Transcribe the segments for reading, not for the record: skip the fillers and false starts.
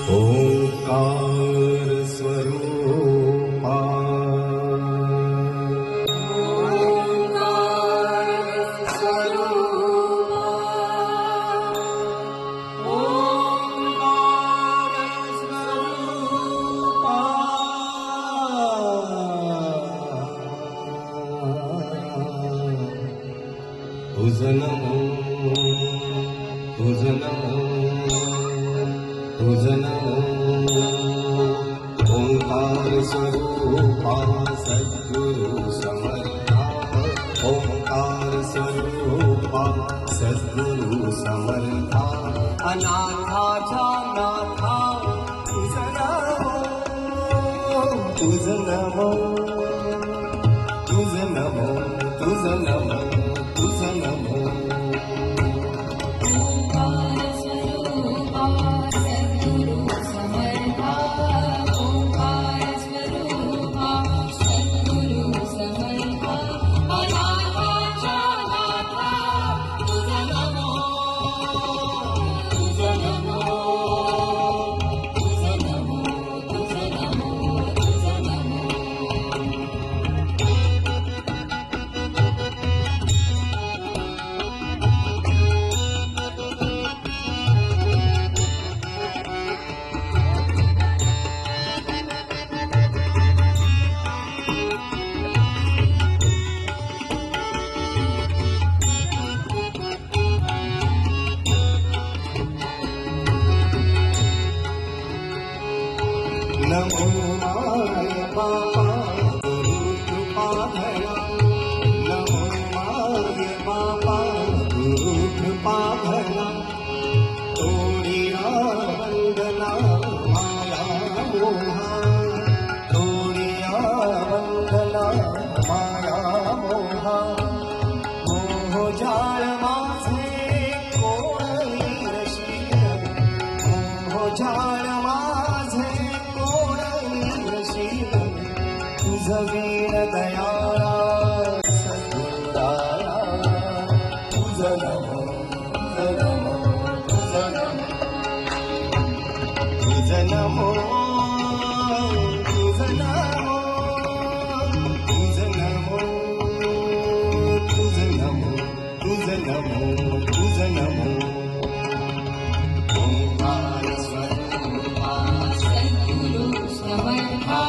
ओंकार स्वरूपा तुझं नमो तुझं नमो तुझं नमो ओंकार स्वरूपा सद्गुरु समर्था ओंकार स्वरूपा सद्गुरु समर्था अनाथाच्या नाथा तुझं नमो तुझं नमो तुझं नमो तुझं नमो तुझं नमो नमो माय बाबा गुरु कृपा धरा नमो माय बाबा गुरु कृपा धरा तोडिया वंदना माया मोहा तोडिया वंदना माया मोहा मोह जाळ माझे कोणी रशील मोह जाळ माझे तुझं वीण दयाळा सद्गुराया तुझं नमो तुझं नमो तुझं नमो तुझं नमो तुझं नमो तुझं नमो तुझं नमो तुझं नमो ओंकार स्वरूपा सद्गुरु समर्था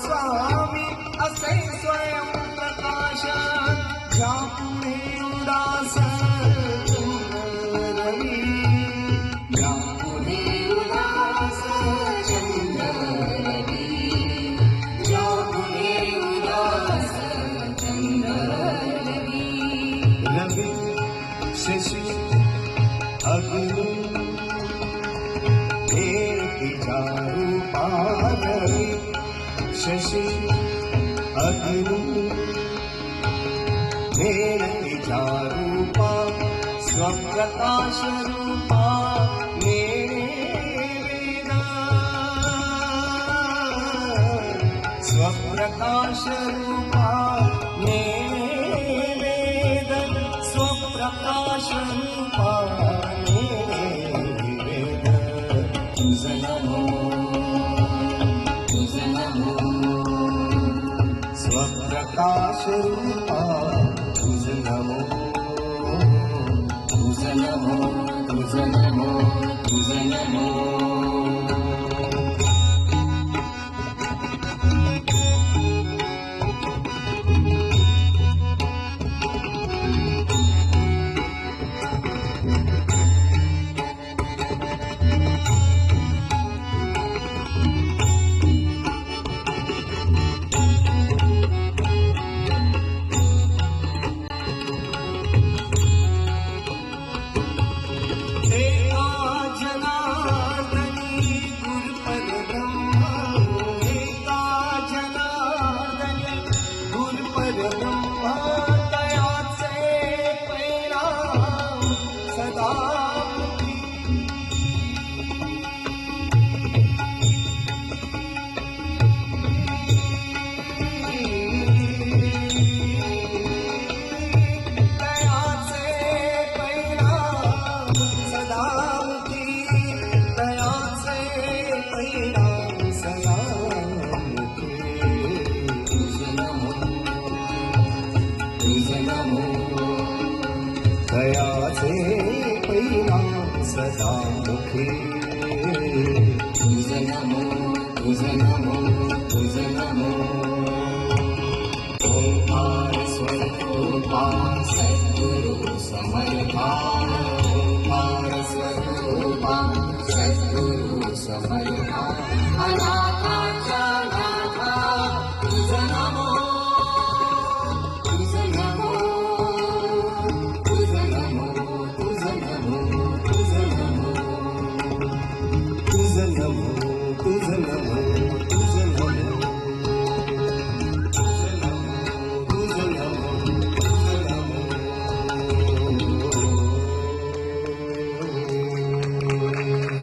स्वामी असे स्वयं प्रकाश ज्या पुढे उदास रवी ज्या पुढे उदास चंद्र रवी ज्या पुढे उदास चंद्र रवी रवी शशी अग्नि एक रूपा रवी शशी अग्नी मेणतीच्या रूपा स्वप्रकाश रूपा स्वप्रकाश रूपा वेद स्वप्रकाश रूपा वेद तुझ नमो स्वप्रकाश रूपा तुझ नमो तुझ नमो तुझ नमो तुझ नमो दयाचे परिणाम सदा मुखे तुझ नमो तुझ नमो तुझ नमो ओंकार स्वरूपा सद्गुरु समर्था